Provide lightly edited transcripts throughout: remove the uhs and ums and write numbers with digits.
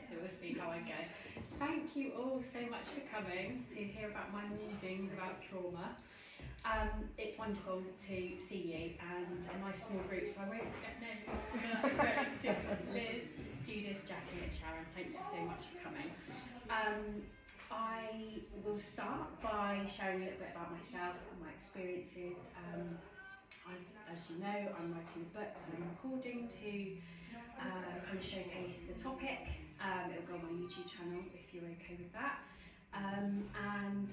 so we'll see how I go. Thank you all so much for coming to hear about my musings about trauma. It's wonderful to see you and a nice small group, so I won't forget names. That's great. So Liz, Judith, Jackie and Sharon, thank you so much for coming. I will start by sharing a little bit about myself and my experiences. As you know, I'm writing a book, so I'm recording to kind of showcase the topic. It'll go on my YouTube channel if you're okay with that. And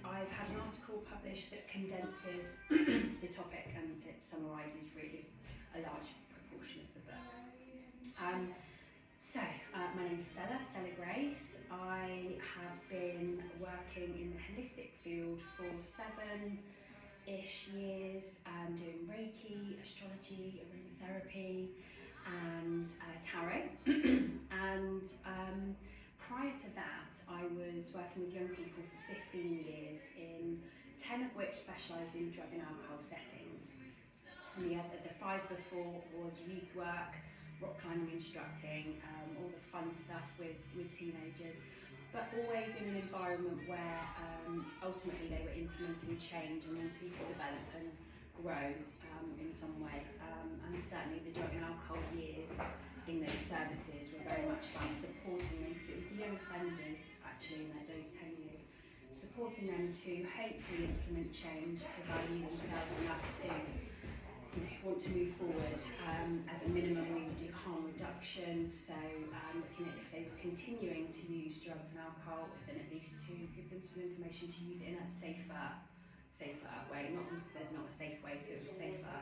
I've had an article published that condenses the topic and it summarises really a large proportion of the book. My name's Stella Grace. I have been working in the holistic field for 7-ish years, doing Reiki, astrology, aromatherapy and tarot. And prior to that, I was working with young people for 15 years, in 10 of which specialised in drug and alcohol settings. And the 5 before was youth work, rock climbing instructing, all the fun stuff with teenagers, but always in an environment where ultimately they were implementing change and wanting to develop and grow in some way. And certainly the drug and alcohol years in those services were very much about supporting them, because it was the young offenders actually in those 10 years, supporting them to hopefully implement change, to value themselves enough to want to move forward. As a minimum, we would do harm reduction, so looking at if they were continuing to use drugs and alcohol, then at least to give them some information to use it in a safer way. There's not a safe way, so it was safer.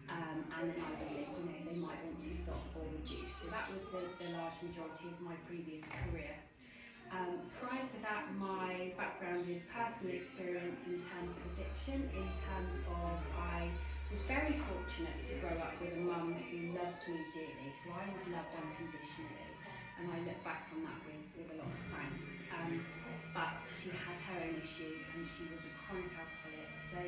And then ideally, they might want to stop or reduce. So that was the large majority of my previous career. Prior to that, my background is personal experience in terms of addiction, in terms of I was very fortunate to grow up with a mum who loved me dearly, so I was loved unconditionally, and I look back on that with a lot of thanks. But she had her own issues and she was a chronic alcoholic, so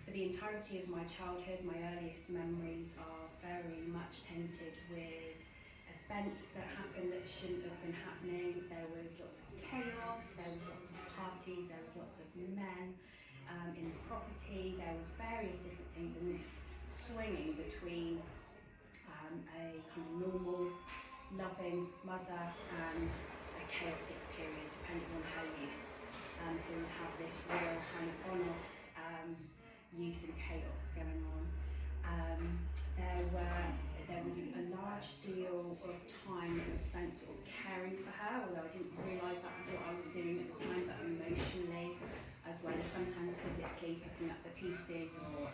for the entirety of my childhood, my earliest memories are very much tainted with events that happened that shouldn't have been happening. There was lots of chaos, there was lots of parties, there was lots of men in the property, there was various different things, and this swinging between a kind of normal, loving mother and a chaotic period, depending on her use. So we'd have this real kind of on-off use and chaos going on. There was a large deal of time that was spent sort of caring for her, although I didn't realise that was what I was doing at the time, but emotionally, as well as sometimes physically picking up the pieces or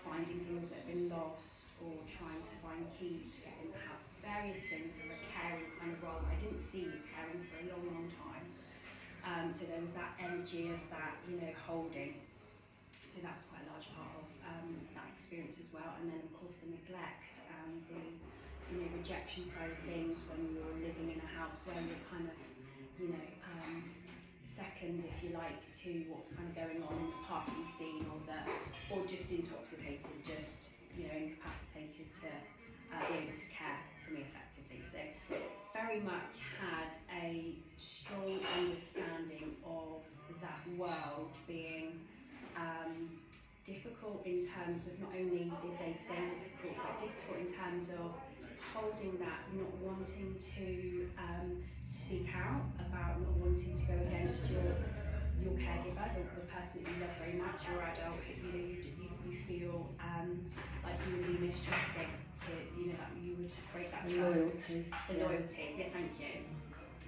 finding things that had been lost, or trying to find keys to get in the house. Various things of a caring kind of role I didn't see as caring for a long, long time. So there was that energy of that, holding. So that was quite a large part of that experience as well. And then of course the neglect and the rejection side of things, when you're living in a house where you're kind of, second, if you like, to what's kind of going on in the party scene, or just intoxicated, just incapacitated to be able to care for me effectively. So very much had a strong understanding of that world being difficult in terms of not only the day-to-day difficult, but difficult in terms of holding that, not wanting to speak out about, not wanting to go against your caregiver, the person that you love very much, your adult. You feel like you would be mistrusting, that you would break that trust. The loyalty. Yeah, thank you.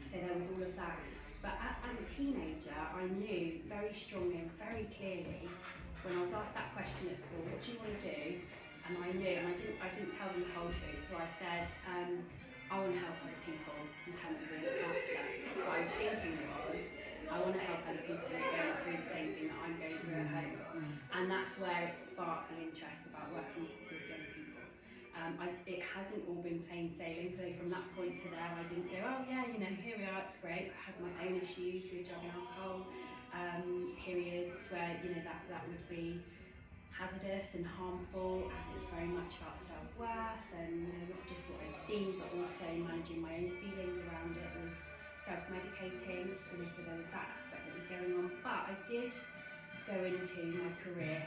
So there was all of that. But as a teenager, I knew very strongly and very clearly, when I was asked that question at school, what do you want to do? And I knew, and I didn't tell them the whole truth, so I said, I want to help other people in terms of being a counsellor. What I was thinking was, I want to help other people who are going through the same thing that I'm going through at home. And that's where it sparked the interest about working with young people. It hasn't all been plain sailing, so from that point to there I didn't go, oh yeah, here we are, it's great. I had my own issues with drug and alcohol, periods where that would be hazardous and harmful, and it was very much much about self-worth and not just what I'd seen, but also managing my own feelings around it, was self-medicating, and so there was that aspect that was going on. But I did go into my career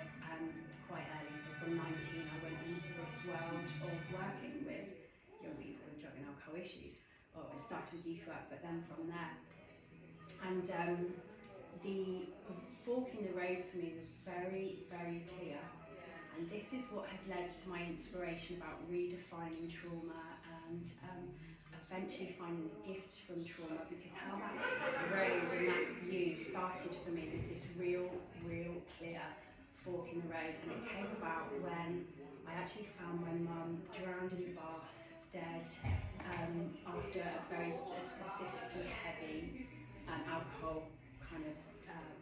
quite early, so from 19 I went into this world of working with young people with drug and alcohol issues. Well, it started with youth work, but then from there. And the fork in the road for me was very, very clear. And this is what has led to my inspiration about redefining trauma and eventually finding the gifts from trauma, because how that road and that view started for me was this real clear fork in the road. And it came about when I actually found my mum drowned in the bath, dead, after a very specifically heavy alcohol kind of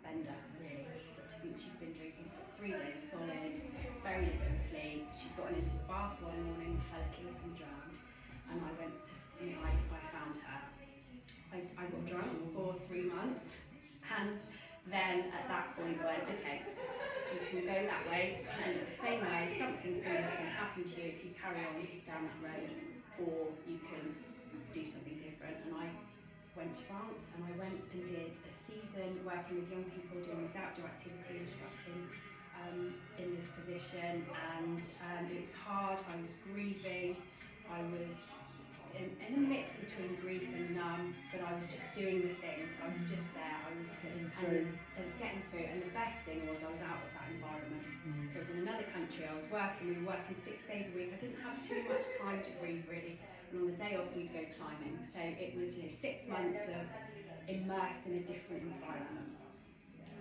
bender, really. I think she'd been drinking 3 days solid, very little sleep. She'd gotten into the bath one morning, fell asleep and drowned. And I went to, I found her. I got drunk for 3 months, and then at that point went, okay, you can go that way, and the same way, something similar is going to happen to you if you carry on down that road, or you can do something different. And I went to France, and I went and did a season working with young people doing these outdoor activities, instructing in this position, and it was hard. I was grieving, I was in a mix between grief and numb, but I was just doing the things. I was just there. I was getting through. I was getting through, and the best thing was I was out of that environment. So I was in another country. I was working. We were working 6 days a week. I didn't have too much time to grieve, really. And on the day off, we'd go climbing. So it was 6 months of immersed in a different environment,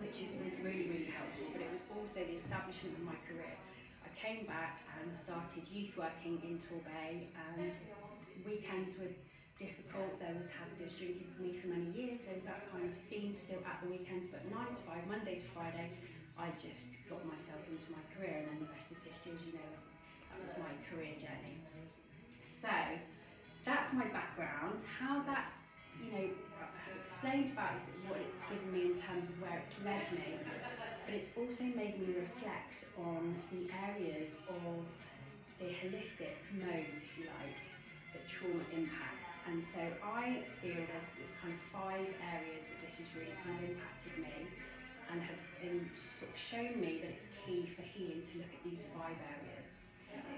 which was really helpful. But it was also the establishment of my career. I came back and started youth working in Torbay, and weekends were difficult. There was hazardous drinking for me for many years. There was that kind of scene still at the weekends, but 9 to 5, Monday to Friday, I just got myself into my career, and then the rest is history, as you know. That was my career journey. So that's my background. How that's, I've explained about what it's given me in terms of where it's led me, but it's also made me reflect on the areas of the holistic modes, if you like, that trauma impacts. And so I feel there's kind of 5 areas that this has really kind of impacted me, and have sort of shown me that it's key for healing to look at these 5 areas.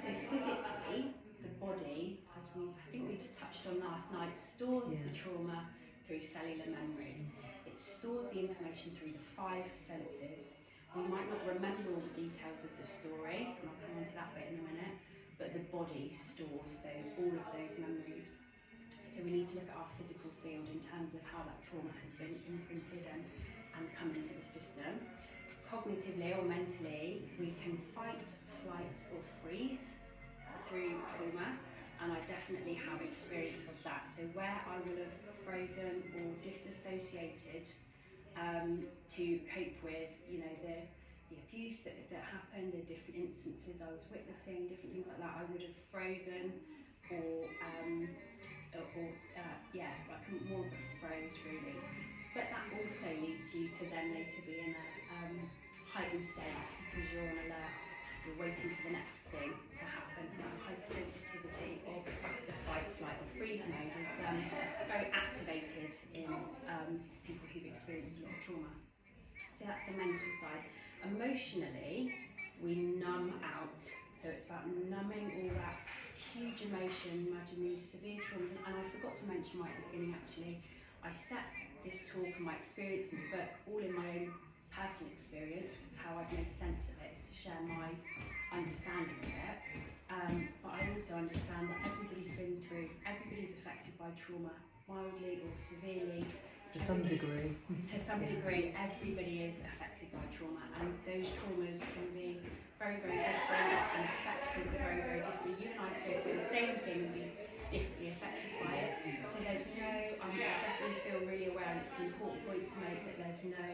So physically, the body, as I think we just touched on last night, stores the trauma through cellular memory. It stores the information through the 5 senses. We might not remember all the details of the story, and I'll come on to that bit in a minute, but the body stores all of those memories. So we need to look at our physical field in terms of how that trauma has been imprinted and come into the system. Cognitively or mentally, we can fight, flight or freeze through trauma, and I definitely have experience of that. So where I would have frozen or disassociated to cope with, the abuse that happened, the different instances I was witnessing, different things like that, I would have frozen or like more of a froze really. But that also leads you to then later be in a heightened state, because you're on alert, you're waiting for the next thing to happen. And that hypersensitivity of the fight, flight or freeze mode is very activated in people who've experienced a lot of trauma. So that's the mental side. Emotionally, we numb out. So it's about numbing all that huge emotion. Imagine these severe traumas. And I forgot to mention right at the beginning, actually, I set this talk and my experience in the book all in my own personal experience, which is how I've made sense of it, is to share my understanding of it. But I also understand that everybody's affected by trauma, mildly or severely. To some degree. To some degree, everybody is affected by trauma, and those traumas can be very different and affect people very differently. You and I go through the same thing and be differently affected by it. So there's no, I definitely feel really aware, and it's an important point to make, that there's no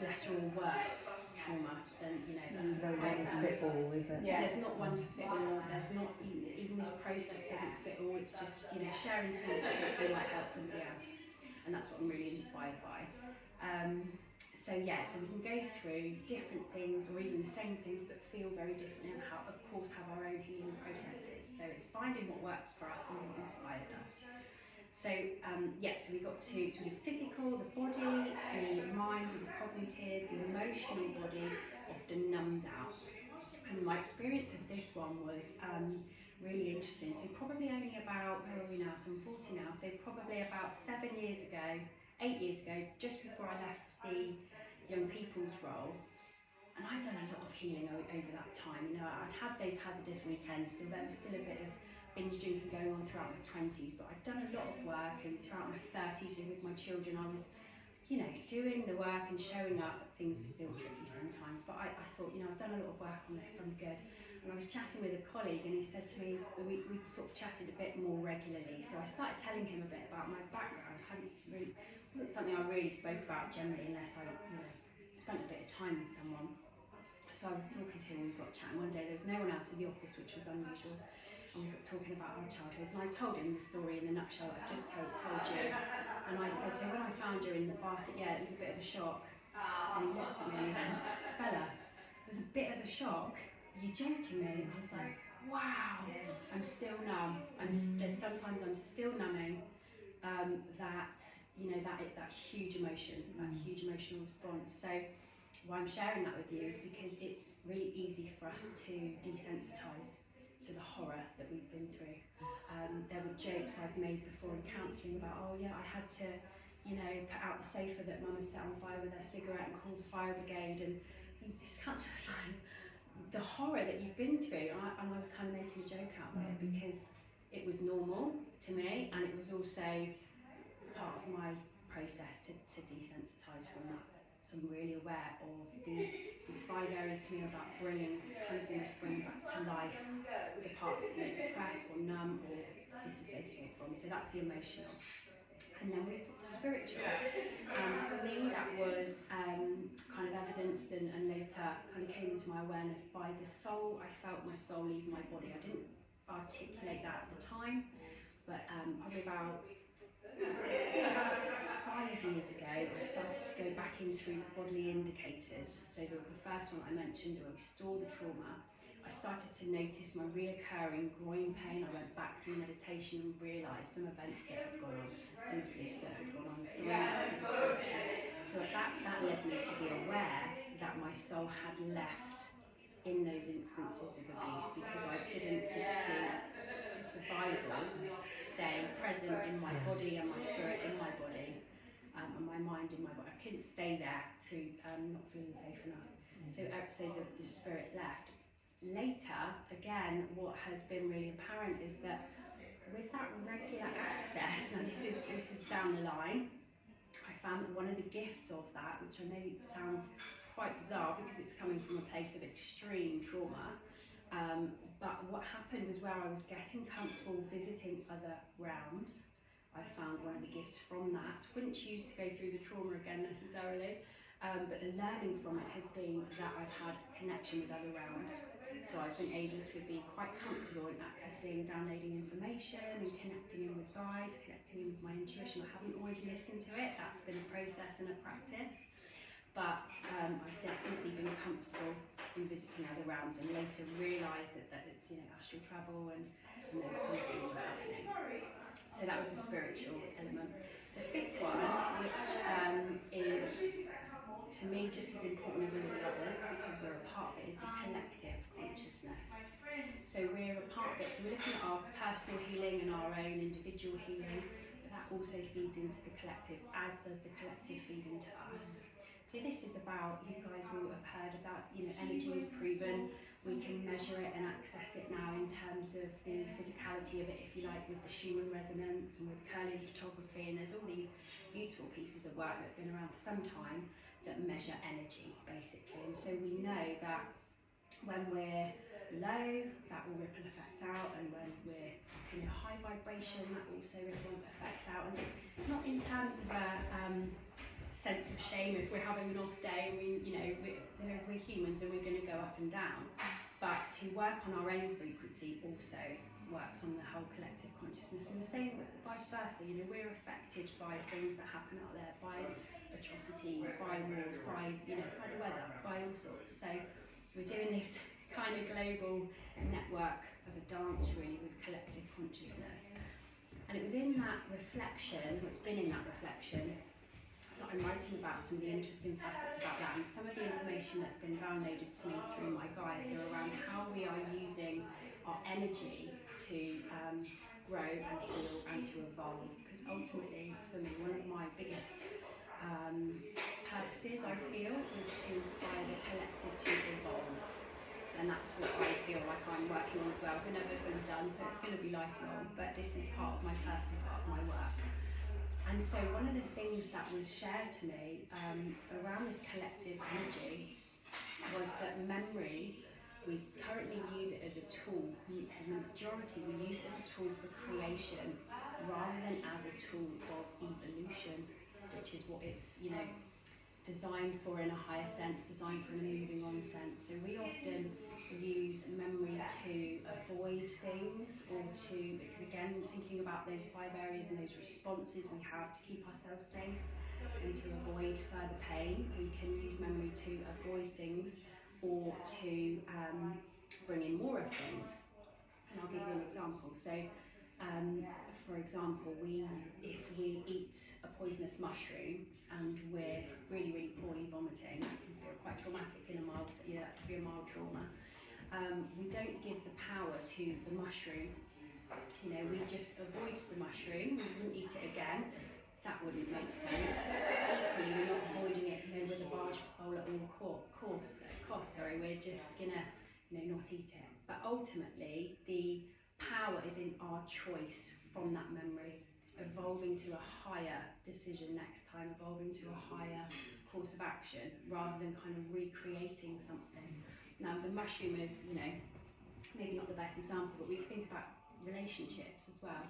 lesser or worse trauma than, No one to fit all, is it? Yeah, there's not one to fit all. There's not, even this process doesn't fit all. It's just, sharing tools that hopefully might help somebody else. And that's what I'm really inspired by. So we can go through different things, or even the same things, but feel very differently, and how, of course, So it's finding what works for us and what inspires us. So so we got to sort of physical, the body, the mind, the cognitive, the emotional body, often numbed out. And my experience of this one was really interesting. So probably only about, where are we now? So I'm 40 now. So probably about 8 years ago, just before I left the young people's role. And I'd done a lot of healing over that time. You know, I'd had those hazardous weekends, so there was still a bit of binge drinking going on throughout my 20s, but I'd done a lot of work, and throughout my 30s with my children, I was, you know, doing the work and showing up. Things were still tricky sometimes, but I thought, you know, I've done a lot of work on this, I'm good. And I was chatting with a colleague, and he said to me, we sort of chatted a bit more regularly, so I started telling him a bit about my background. Wasn't something I really spoke about generally unless I, you know, spent a bit of time with someone. So I was talking to him, we got chatting one day. There was no one else in the office, which was unusual, and we got talking about our childhoods, and I told him the story in the nutshell I've just told you. And I said, so when I found you in the bath, yeah, it was a bit of a shock. And he looked at me and he went, Stella, it was a bit of a shock. You're joking me? And I was like, wow, I'm still numb. Sometimes I'm still numbing. That, you know, that huge emotion, that huge emotional response. So why I'm sharing that with you is because it's really easy for us to desensitise to the horror that we've been through. There were jokes I've made before in counselling about, oh yeah, I had to, you know, put out the sofa that mum had set on fire with her cigarette and call the fire brigade, and this counsellor was like, the horror that you've been through, and I was kind of making a joke out of it because it was normal to me, and it was also part of my process to desensitise from that. So I'm really aware of these 5 areas to me about bringing back to life the parts that you suppress or numb or disassociate from. So that's the emotional. And then we've got the spiritual. For me, that was kind of evidenced and later kind of came into my awareness by the soul. I felt my soul leave my body. I didn't articulate that at the time, but probably about 5 years ago, I started to go back in through the bodily indicators. So the first one I mentioned, where we store the trauma, I started to notice my reoccurring groin pain. I went back through meditation and realised some events that had gone on, some abuse that had gone on throughout physicality. So that led me to be aware that my soul had left in those instances of abuse, because I couldn't physically, for survival, stay present in my body and my spirit in my body, and my mind in my body. I couldn't stay there through not feeling safe enough. So the spirit left. Later, again, what has been really apparent is that with that regular access, now this is down the line, I found that one of the gifts of that, which I know sounds quite bizarre because it's coming from a place of extreme trauma, but what happened was where I was getting comfortable visiting other realms, I found one of the gifts from that. Wouldn't choose to go through the trauma again necessarily, but the learning from it has been that I've had connection with other realms. So I've been able to be quite comfortable in accessing, downloading information and connecting in with guides, connecting in with my intuition. I haven't always listened to it, that's been a process and a practice. But I've definitely been comfortable in visiting other realms, and later realised that there's, you know, astral travel and those kind of things are happening. So that was the spiritual element. The fifth one, which is to me just as important as all the others because we're a part of it, is the collective consciousness. So we're a part of it, so we're looking at our personal healing and our own individual healing, but that also feeds into the collective, as does the collective feed into us. So this is about, you guys will have heard about, you know, energy is proven, we can measure it and access it now in terms of the physicality of it, if you like, with the Schumann resonance and with curling photography, and there's all these beautiful pieces of work that have been around for some time that measure energy, basically. And so we know that when we're low, that will ripple effect out, and when we're in a high vibration, that also ripple effect out. And not in terms of a sense of shame if we're having an off day, and we're humans and we're going to go up and down, but to work on our own frequency also works on the whole collective consciousness. And the same with vice versa, you know, we're affected by things that happen out there, by atrocities, by wars, by the weather, by all sorts. So we're doing this kind of global network of dance really with collective consciousness. And it was in that reflection, or it's been in that reflection, that I'm writing about some of the interesting facets about that, and some of the information that's been downloaded to me through my guides are around how we are using our energy to grow and heal and to evolve. Because ultimately, for me, one of my biggest purposes, I feel, is to inspire the collective to evolve. And that's what I feel like I'm working on as well. We're never fully done, so it's going to be lifelong, but this is part of my purpose and part of my work. And so one of the things that was shared to me around this collective energy was that memory, we currently use it as a tool. The majority, we use it as a tool for creation rather than as a tool of evolution, which is what it's, designed for in a higher sense, designed for in a moving on sense. So we often use memory to avoid things, or to, because again, thinking about those 5 areas and those responses we have to keep ourselves safe and to avoid further pain, we can use memory to avoid things or to bring in more of things. And I'll give you an example. So, for example, if we eat a poisonous mushroom and we're really, really poorly vomiting, it can feel quite traumatic in that could be a mild trauma. We don't give the power to the mushroom. We just avoid the mushroom. We wouldn't eat it again. That wouldn't make sense. Equally, we're not avoiding it, with a barge pole at all cost. We're just gonna, not eat it. But ultimately, the power is in our choice from that memory, evolving to a higher decision next time, evolving to a higher course of action, rather than kind of recreating something. Now, the mushroom is, maybe not the best example, but we think about relationships as well.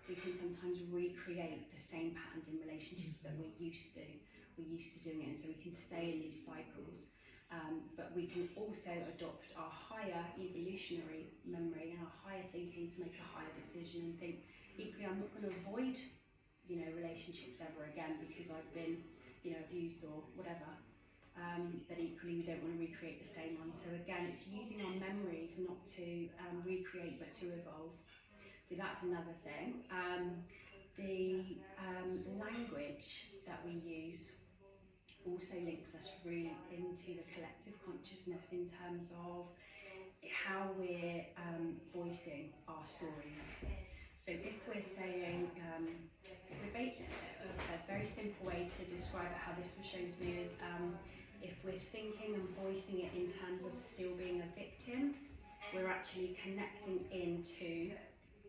We can sometimes recreate the same patterns in relationships that we're used to doing it, and so we can stay in these cycles. But we can also adopt our higher evolutionary memory and our higher thinking to make a higher decision and think, equally, I'm not going to avoid, relationships ever again because I've been, abused or whatever. But equally, we don't want to recreate the same one. So again, it's using our memories not to recreate, but to evolve. So that's another thing. The language that we use also links us really into the collective consciousness in terms of how we're voicing our stories. So if we're saying, a very simple way to describe it, how this was shown to me is, if we're thinking and voicing it in terms of still being a victim, we're actually connecting into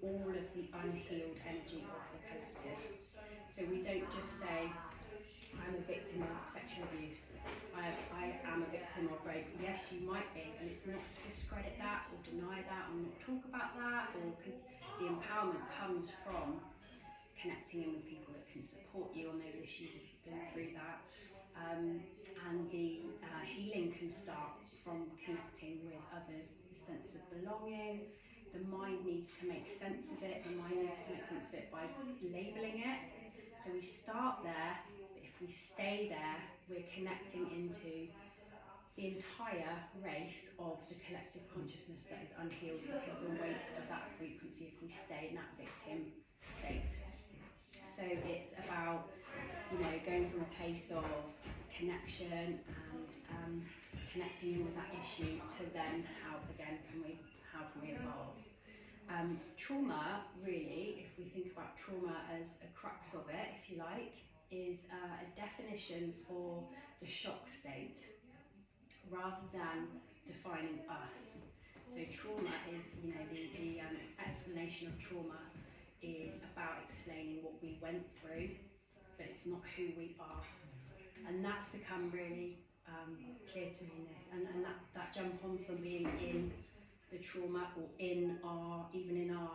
all of the unhealed energy of the collective. So we don't just say, I'm a victim of sexual abuse, I am a victim of rape. Yes, you might be, and it's not to discredit that or deny that or not talk about that, or because the empowerment comes from connecting in with people that can support you on those issues if you've been through that. And the healing can start from connecting with others, the sense of belonging. The mind needs to make sense of it, the mind needs to make sense of it by labelling it. So we start there, but if we stay there, we're connecting into the entire race of the collective consciousness that is unhealed, because the weight of that frequency, if we stay in that victim state. So it's about, going from a place of connection and connecting in with that issue to then how can we evolve. Trauma, really, if we think about trauma as a crux of it, if you like, is a definition for the shock state rather than defining us. So trauma is, the explanation of trauma is about explaining what we went through, but it's not who we are. And that's become really clear to me in this. And that jump on from being in the trauma or even in our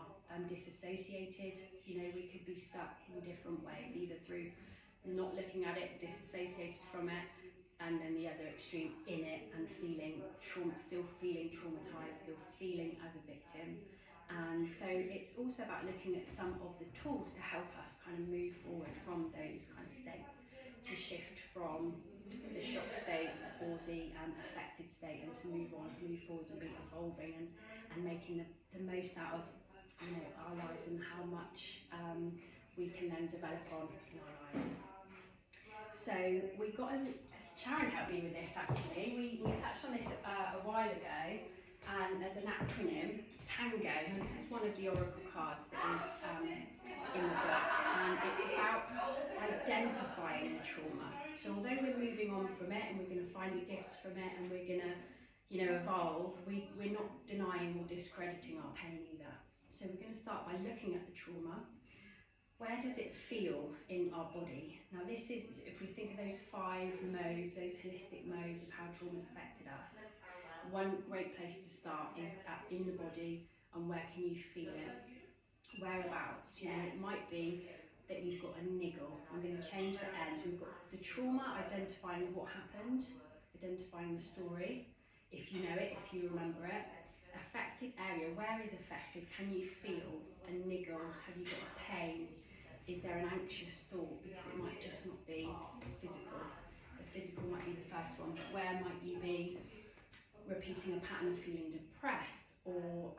disassociated, we could be stuck in different ways, either through not looking at it, disassociated from it, and then the other extreme in it and feeling trauma, still feeling traumatized, still feeling as a victim. And so it's also about looking at some of the tools to help us kind of move forward from those kind of states. to shift from the shock state or the affected state, and to move forwards and be evolving and making the most out of our lives, and how much we can then develop on in our lives. So we've got Sharon helped me with this actually. We touched on this a while ago, and there's an acronym, TANGO, and this is one of the oracle cards that is in the book, and it's about identifying the trauma. So although we're moving on from it, and we're going to find the gifts from it, and we're going to evolve, we're not denying or discrediting our pain either. So we're going to start by looking at the trauma. Where does it feel in our body? Now this is, if we think of those 5 modes, those holistic modes of how trauma's affected us, one great place to start is in the body, and where can you feel it? Whereabouts? It might be that you've got a niggle. I'm going to change the end. So we've got the trauma, identifying what happened, identifying the story, if you know it, if you remember it. Affected area, where is affected? Can you feel a niggle? Have you got a pain? Is there an anxious thought? Because it might just not be physical. The physical might be the first one, but where might you be repeating a pattern of feeling depressed, or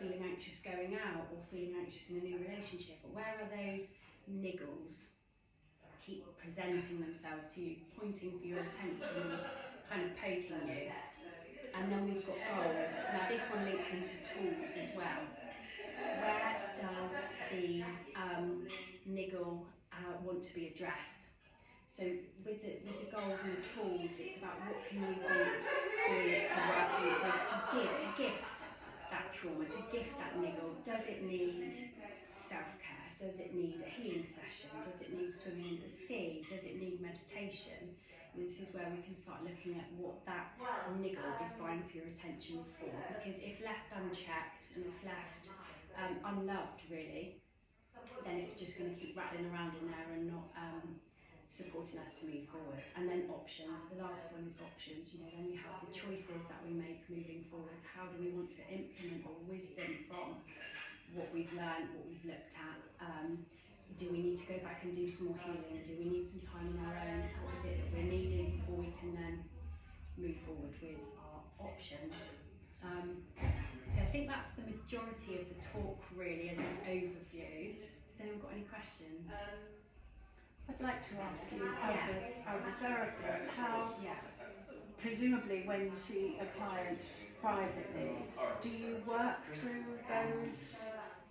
feeling anxious going out, or feeling anxious in a new relationship? Or where are those niggles keep presenting themselves to you, pointing for your attention, or kind of poking you? And then we've got goals. Now this one links into tools as well. Where does the niggle want to be addressed? So with the goals and the tools, it's about what can you want doing it to work, to gift that trauma, to gift that niggle. Does it need self-care? Does it need a healing session? Does it need swimming in the sea? Does it need meditation? And this is where we can start looking at what that niggle is vying for your attention for. Because if left unchecked, and if left unloved really, then it's just going to keep rattling around in there and not supporting us to move forward. And then options, the last one is options. Then we have the choices that we make moving forward. How do we want to implement more wisdom from what we've learned, what we've looked at? Do we need to go back and do some more healing? Do we need some time on our own? What is it that we're needing before we can then move forward with our options? So I think that's the majority of the talk really, as an overview. Has anyone got any questions? I'd like to ask you, as a therapist, how, presumably when you see a client privately, do you work through those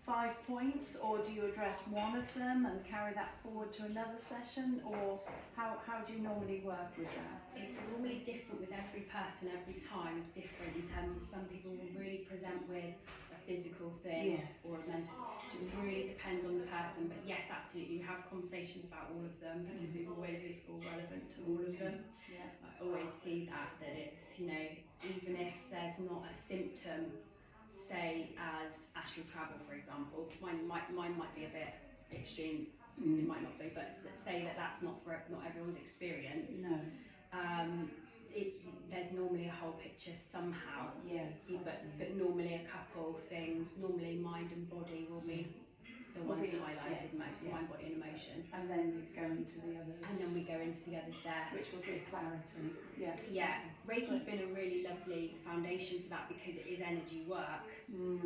5 points, or do you address one of them and carry that forward to another session, or how do you normally work with that? It's normally different with every person, every time it's different in terms of some people will really present with a physical thing or a mental. So it really depends on the person, but yes, absolutely, you have conversations about all of them because it always is all relevant to all of them. I always see that it's, even if there's not a symptom, say as astral travel for example, mine might be a bit extreme, it might not be, but say that's not everyone's experience. No. There's normally a whole picture somehow, but normally a couple things, normally mind and body will be the ones highlighted most, mind, body and emotion. And then you go into the others. And then we go into the others there. Which will give clarity. Reiki's been a really lovely foundation for that because it is energy work,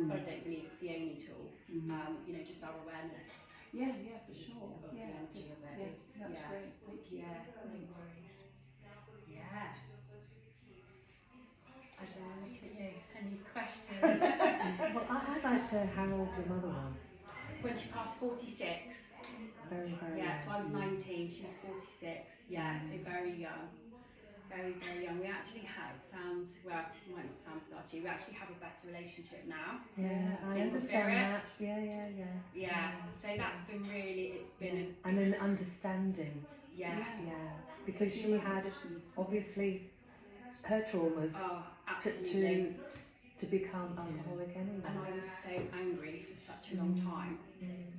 but I don't believe it's the only tool. Just our awareness. Yeah, for sure. Of the energy of it. That's great. Thank you. No worries. Yeah. I don't know, look at you. Any questions? Well, I'd like to know how old your mother was. When she passed 46. Very, very young. So I was 19, she was 46. So very young. Very, very young. We actually had, it might not sound bizarre to you, we actually have a better relationship now. Yeah, I understand that. Yeah. So that's been really, it's been and an understanding. Yeah. Because she had obviously her traumas to become alcoholic anyway. And I was so angry for such a long time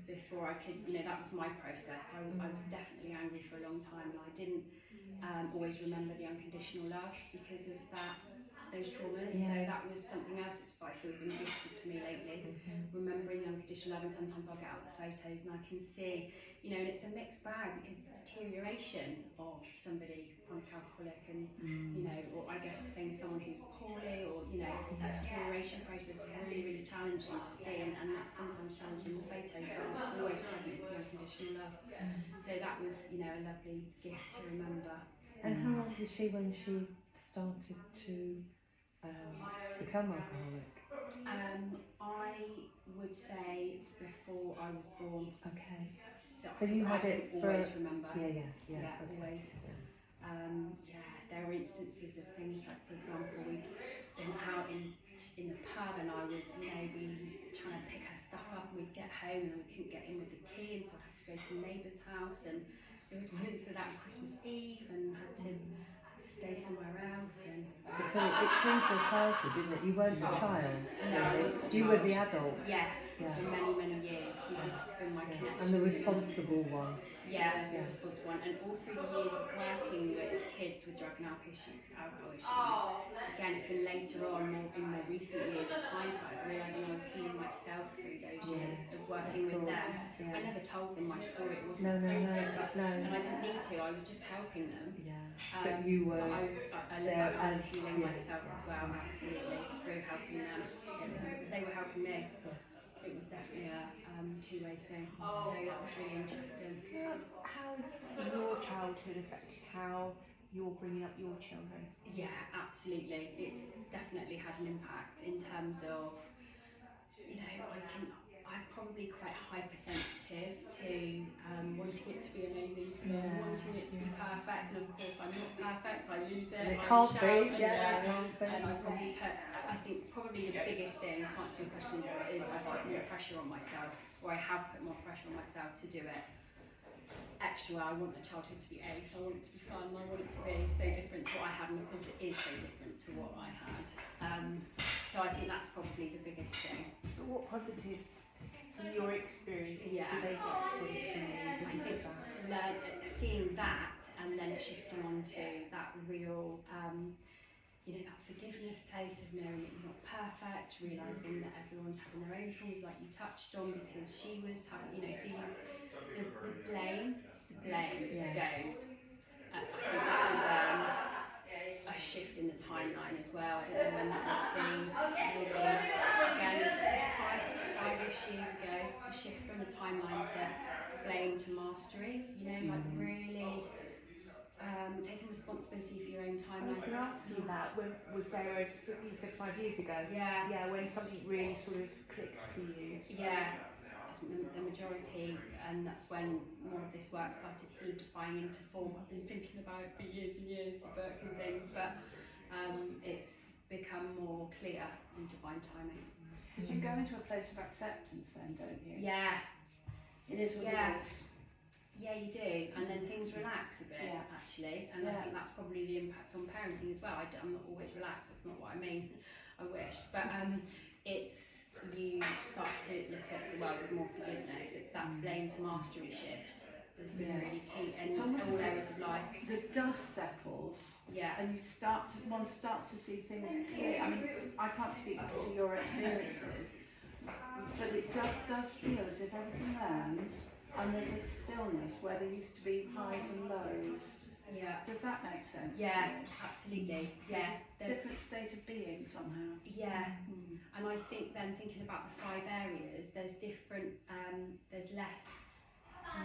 before I could, that was my process. I was definitely angry for a long time, and I didn't always remember the unconditional love because of that those traumas. So that was something else that's I feel been gifted to me lately. Remembering the unconditional love, and sometimes I'll get out the photos and I can see, you know, and it's a mixed bag because the deterioration of somebody chronic alcoholic and you know, or I guess the same as someone who's poorly, or you know, that deterioration process is really, really challenging to see, and that's sometimes challenging in the photos, but what's always present is the unconditional love. So that was, you know, a lovely gift to remember. And how old was she when she started to become alcoholic? I would say before I was born. Okay. So you had it for always remember. Yeah, always. There were instances of things like, for example, we'd been out in the pub and I would, you know, be trying to pick her stuff up, and we'd get home and we couldn't get in with the key, and so I'd have to go to the neighbour's house, and there was one incident on Christmas Eve and had to stay somewhere else. And so it changed your childhood, didn't it? You weren't the child. No, I wasn't. You were the adult. Yeah. For many, many years. This has been my connection. And the responsible one. Yeah, the responsible one. And all through the years of working with kids with drug and alcohol issues, again, it's been later on, in more recent years of hindsight, realising I was healing myself through those years of working with them. I never told them my story. It wasn't appropriate, and I didn't need to. I was just helping them. But you were I was healing myself as well, absolutely, through helping them. They were helping me. It was definitely a two-way thing. So that was really interesting. How has your childhood affected how you're bringing up your children? Yeah, absolutely. It's definitely had an impact in terms of, you know, I'm probably quite hypersensitive to wanting it to be amazing, wanting it to be perfect, and of course I'm not perfect. I lose it. And it can't be. And I think probably the biggest thing to answer your question is I put more pressure on myself, or I have put more pressure on myself to do it extra. I want the childhood to be ace. I want it to be fun. I want it to be so different to what I had, and of course it is so different to what I had. So I think that's probably the biggest thing. But what positives from your experience do they get from you? I think seeing that and then shifting onto that real, you know, that forgiveness place of knowing that you're not perfect, realising that everyone's having their own traumas, like you touched on, because she was having, you know, so the blame goes. I think that was a shift in the timeline as well. I don't know when that would be. Maybe, again, five-ish years ago, a shift from the timeline to blame to mastery, you know, like really taking responsibility for your own timeline. I was going to ask you that. When was there, you said 5 years ago? Yeah, when something really sort of clicked for you. Yeah, I think the majority, and that's when more of this work started solidifying into form. I've been thinking about it for years and years, the book and things, but it's become more clear in divine timing. You go into a place of acceptance then, don't you? Yeah. It is what it is. Yeah, you do, and then things relax a bit, actually, and I think that's probably the impact on parenting as well. I'm not always relaxed, that's not what I mean, I wish, but it's, you start to look at the world with more forgiveness. That blame to mastery shift has been really key, and all areas of life. The dust settles, and one starts to see things clearly. I mean, I can't speak to your experiences, but it does feel as if everything lands, and there's a stillness where there used to be highs and lows. Yeah. Does that make sense? Yeah, absolutely. Yeah. Different state of being somehow. Yeah. And I think then thinking about the 5 areas, there's different, there's less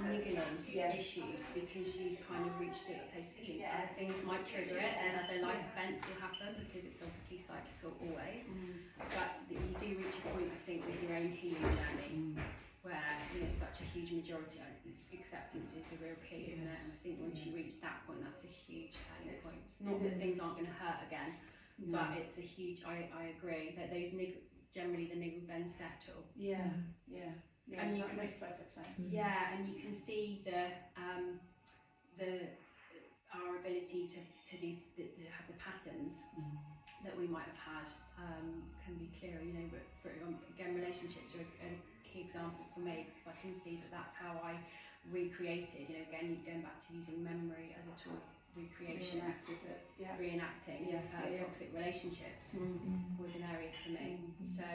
niggling issues because you've kind of reached a place of healing. Other things might trigger it, and other life events will happen because it's obviously cyclical always. But you do reach a point, I think, with your own healing journey where, you know, such a huge majority of acceptance is the real key, isn't it? And I think once you reach that point, that's a huge turning point. It's not that things aren't going to hurt again, but it's a huge, I agree, that those generally the niggles then settle. And you can, makes perfect sense. and you can see our ability to have the patterns that we might have had can be clearer, you know, but again, relationships are a key example for me, because I can see that that's how I recreated, you know, again, going back to using memory as a tool recreation, reenacting toxic relationships was an area for me. So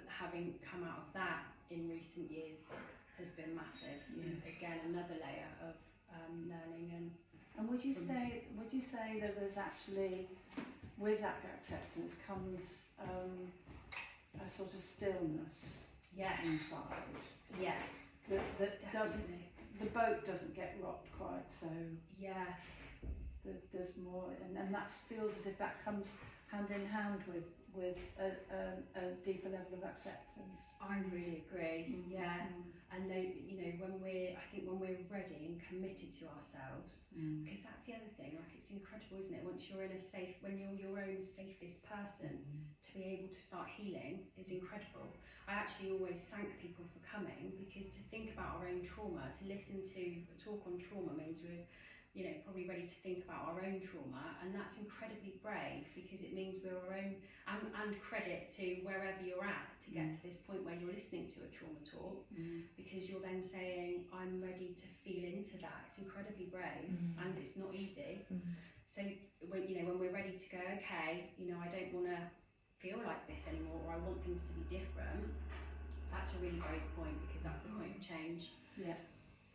having come out of that in recent years has been massive. Again, another layer of learning. And would you say that there's actually, with that acceptance comes a sort of stillness inside? Yeah. That doesn't, the boat doesn't get rocked quite so. Yeah. There's more, and that feels as if that comes hand in hand with a deeper level of acceptance. I really agree. And when we're ready and committed to ourselves, because that's the other thing. Like, it's incredible, isn't it? Once you're when you're your own safest person, to be able to start healing is incredible. I actually always thank people for coming, because to think about our own trauma, to listen to a talk on trauma means we're probably ready to think about our own trauma, and that's incredibly brave, because it means we're our own, and credit to wherever you're at to get to this point where you're listening to a trauma talk, because you're then saying, I'm ready to feel into that. It's incredibly brave, and it's not easy. So when we're ready to go, okay, I don't want to feel like this anymore, or I want things to be different, that's a really brave point, because that's the point of change.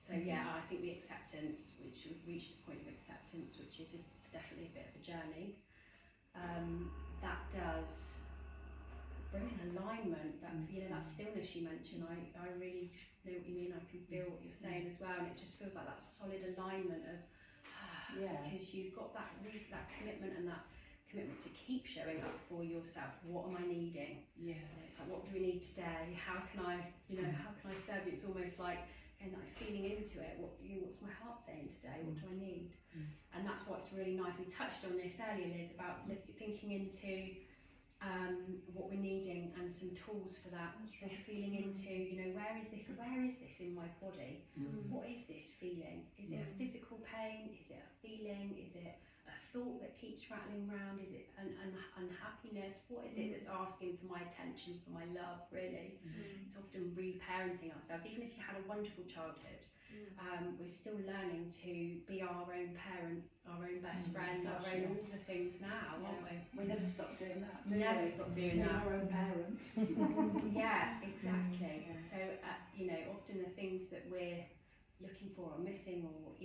So I think the acceptance, which we've reached the point of acceptance, which is definitely a bit of a journey, that does bring an alignment, that that stillness you mentioned. I really know what you mean. I can feel what you're saying as well, and it just feels like that solid alignment of because you've got that commitment, and that commitment to keep showing up for yourself. What am I needing? It's like, what do we need today? How can I serve you? It's almost like, and like feeling into it, what's my heart saying today? What do I need? And that's what's really nice. We touched on this earlier, Liz, about thinking into what we're needing and some tools for that. So feeling into, where is this in my body? What is this feeling? Is it a physical pain? Is it a feeling? Is it a thought that keeps rattling around? Is it an unhappiness? What is it that's asking for my attention, for my love, really? It's often reparenting ourselves. Even if you had a wonderful childhood, we're still learning to be our own parent, our own best friend, our own all the things now, aren't we? We never stop doing that. Never stop doing that. Our own parent. Yeah, exactly. So, often the things that we're looking for or missing, or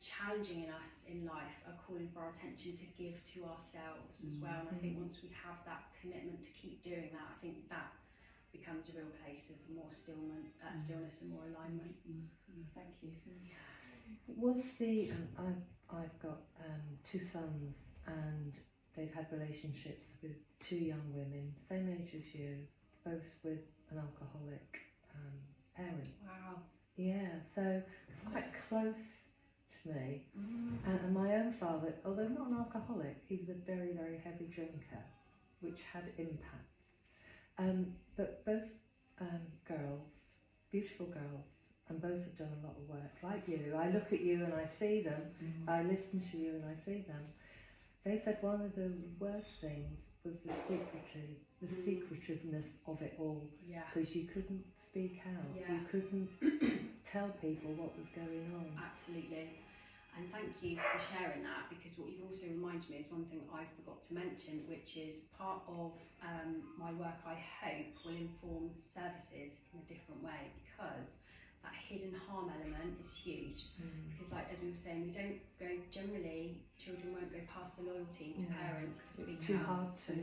challenging in us in life, are calling for our attention to give to ourselves as well. And I think once we have that commitment to keep doing that, I think that becomes a real place of more stillness and more alignment. Thank you. I've got two sons, and they've had relationships with two young women, same age as you, both with an alcoholic parent. Wow. Yeah, so it's quite close to me. And my own father, although not an alcoholic, he was a very, very heavy drinker, which had impacts. But both girls, beautiful girls, and both have done a lot of work, like you. I look at you and I see them, I listen to you and I see them. They said one of the worst things was the secretiveness of it all, because you couldn't speak out, you couldn't tell people what was going on. Absolutely. And thank you for sharing that, because what you've also reminded me is one thing I forgot to mention, which is part of my work, I hope, will inform services in a different way, because that hidden harm element is huge. Because, like, as we were saying, children won't go past the loyalty to parents to speak too out. hard to.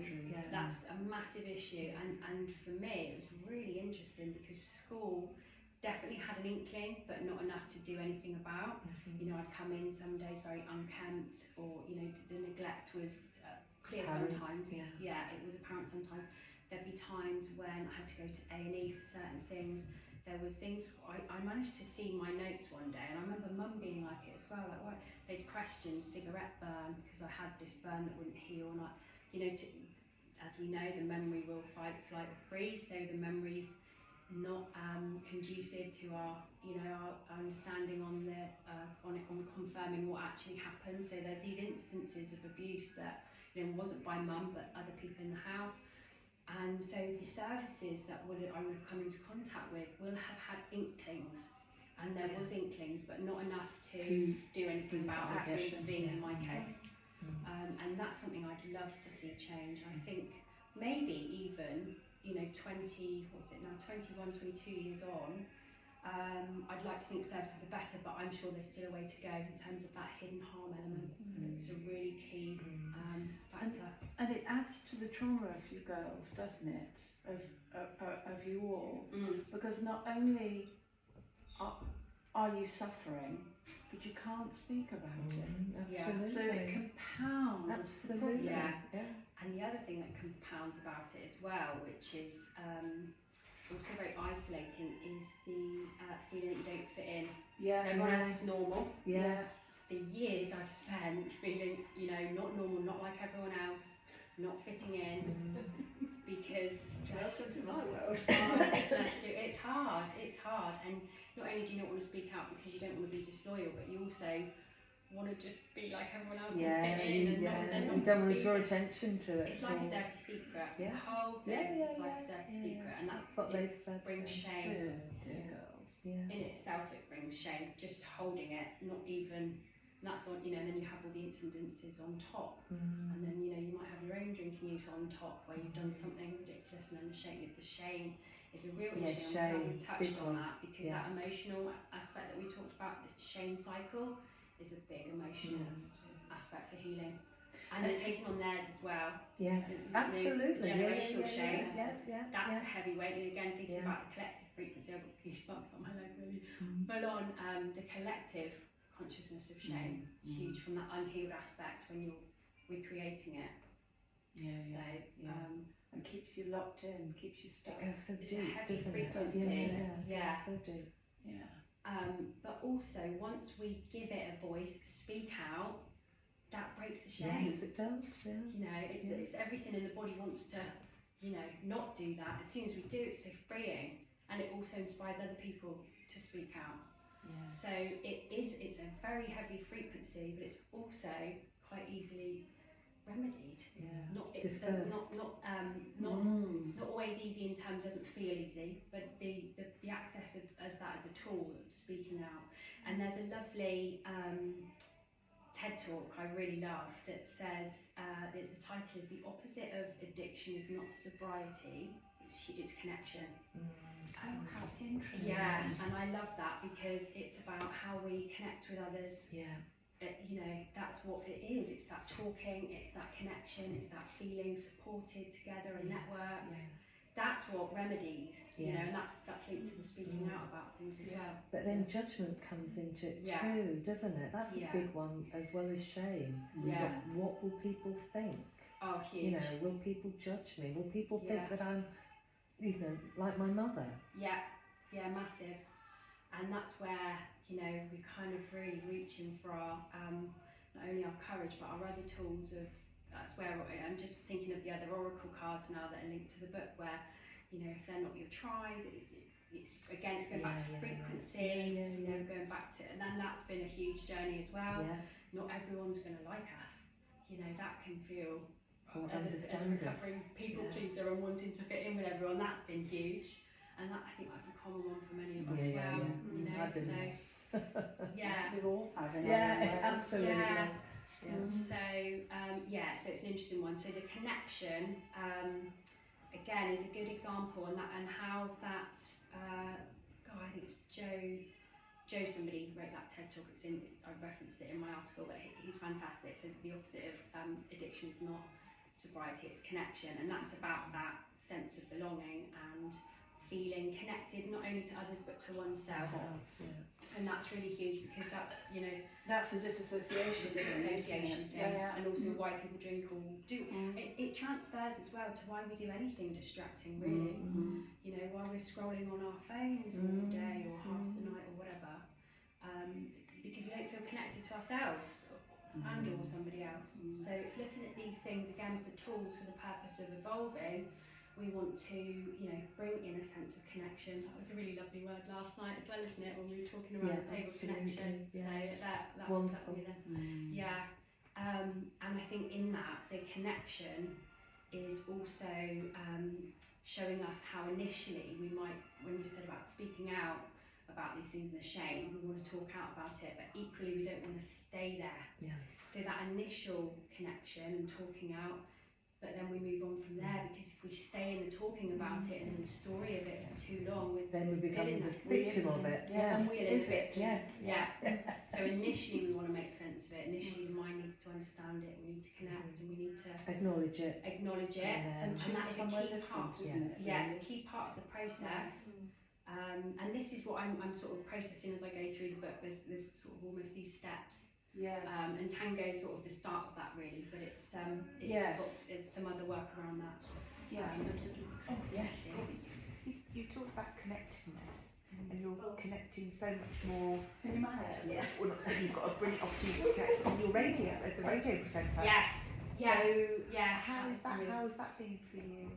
That's a massive issue, and for me it was really interesting, because school definitely had an inkling, but not enough to do anything about. I'd come in some days very unkempt, or the neglect was clear sometimes. It was apparent sometimes. There'd be times when I had to go to A&E for certain things. There was things, I managed to see my notes one day, and I remember Mum being like it as well, like, why they'd question cigarette burn, because I had this burn that wouldn't heal, and as we know, the memory will fight, flight, or freeze, so the memory's not conducive to our understanding on confirming what actually happened. So there's these instances of abuse that wasn't by Mum but other people in the house, and so the services that I would have come into contact with will have had inklings, and there was inklings, but not enough to do anything about it, to intervene in my case. And that's something I'd love to see change. I think maybe even, 21, 22 years on, I'd like to think services are better, but I'm sure there's still a way to go in terms of that hidden harm element. It's a really key factor. And it adds to the trauma of you girls, doesn't it? Of you all, because not only are you suffering, but you can't speak about it. Absolutely. So it compounds the problem. Yeah. And the other thing that compounds about it as well, which is also very isolating, is the feeling that you don't fit in. Yeah. Everyone else is normal. Yes. The years I've spent feeling, not normal, not like everyone else, not fitting in, because welcome to my world. It's hard, and not only do you not want to speak out because you don't want to be disloyal, but you also want to just be like everyone else and fit in, and you don't want to draw attention to it. It's like a dirty secret. The whole thing is like a dirty secret, and that's what they said. Brings shame. In itself, it brings shame. Just holding it, not even. And that's on, and then you have all the incidences on top, and then you might have your own drinking use on top where you've done something ridiculous, and then the shame is a real issue. I'm glad we touched on that, because that emotional aspect that we talked about, the shame cycle, is a big emotional aspect for healing, and they're taking on theirs as well. Yes, absolutely. Generational shame. That's a Yeah. heavy weight. And again, thinking about the collective frequency, I've got goosebumps on my leg really. Full on the collective consciousness of shame, huge from that unhealed aspect when you're recreating it. And keeps you locked in, keeps you stuck. So it's deep, a heavy doesn't frequency. It? So deep. But also, once we give it a voice, speak out, that breaks the shame. Yes, it does. Yeah. It's everything in the body wants to, not do that. As soon as we do, it's so freeing, and it also inspires other people to speak out. So it's a very heavy frequency, but it's also quite easily remedied. Not always easy in terms, doesn't feel easy, but the access of that as a tool of speaking out. And there's a lovely TED talk I really love that says the title is "The opposite of addiction is not sobriety, it's connection." Oh, how interesting. Yeah, and I love that because it's about how we connect with others. That's what it is. It's that talking, it's that connection, it's that feeling supported together, a network. That's what remedies, and that's linked to the speaking out about things as well. But then judgment comes into it too, doesn't it? That's a big one, as well as shame. What will people think? Oh, huge. Will people judge me? Will people think that I'm like my mother? Yeah, massive. And that's where, we're kind of really reaching for our, not only our courage, but our other tools of, that's where I'm just thinking of the other oracle cards now that are linked to the book where, if they're not your tribe, it's going back to frequency, going back to, and then that's been a huge journey as well. Not everyone's going to like us. That can feel, as a recovering people pleaser and wanting to fit in with everyone, that's been huge, and I think that's a common one for many of us as well. We all have it. Absolutely. So it's an interesting one. So the connection, again, is a good example, and how that I think it's Joe somebody wrote that TED talk. I referenced it in my article, but he's fantastic. So the opposite of addiction is not sobriety, it's connection, and that's about that sense of belonging and feeling connected not only to others but to oneself. And that's really huge because that's that's a disassociation thing, and also why people drink or do it transfers as well to why we do anything distracting, really. While we're scrolling on our phones all day or half the night or whatever, because we don't feel connected to ourselves and or somebody else. So it's looking at these things again for tools for the purpose of evolving. We want to, bring in a sense of connection. That was a really lovely word last night as well, isn't it? When we were talking around the table, connection. So that's definitely there. And I think in that, the connection is also showing us how initially we might, when you said about speaking out, about these things and the shame. We want to talk out about it, but equally we don't want to stay there. Yeah. So that initial connection and talking out, but then we move on from there, because if we stay in the talking about it and in the story of it for too long, then we become the that victim of it. Yeah, Yes. we live it. Yes. Yeah. So initially we want to make sense of it. Initially the mind needs to understand it. We need to connect and we need to Acknowledge it. And that is a somewhere key different, part. isn't it? Yeah, a key part of the process. And this is what I'm sort of processing as I go through the book. There's sort of almost these steps. Yes. And tango is sort of the start of that really, but it's Yes. it's some other work around that. Yeah. Yes. You talk about connectedness, and you're connecting so much more. Can you manage? Yeah. Well, not so you've got a brilliant opportunity to connect on your radio as a radio presenter. Yes. Yeah. So Yeah. how is that? Really- How has that been for you?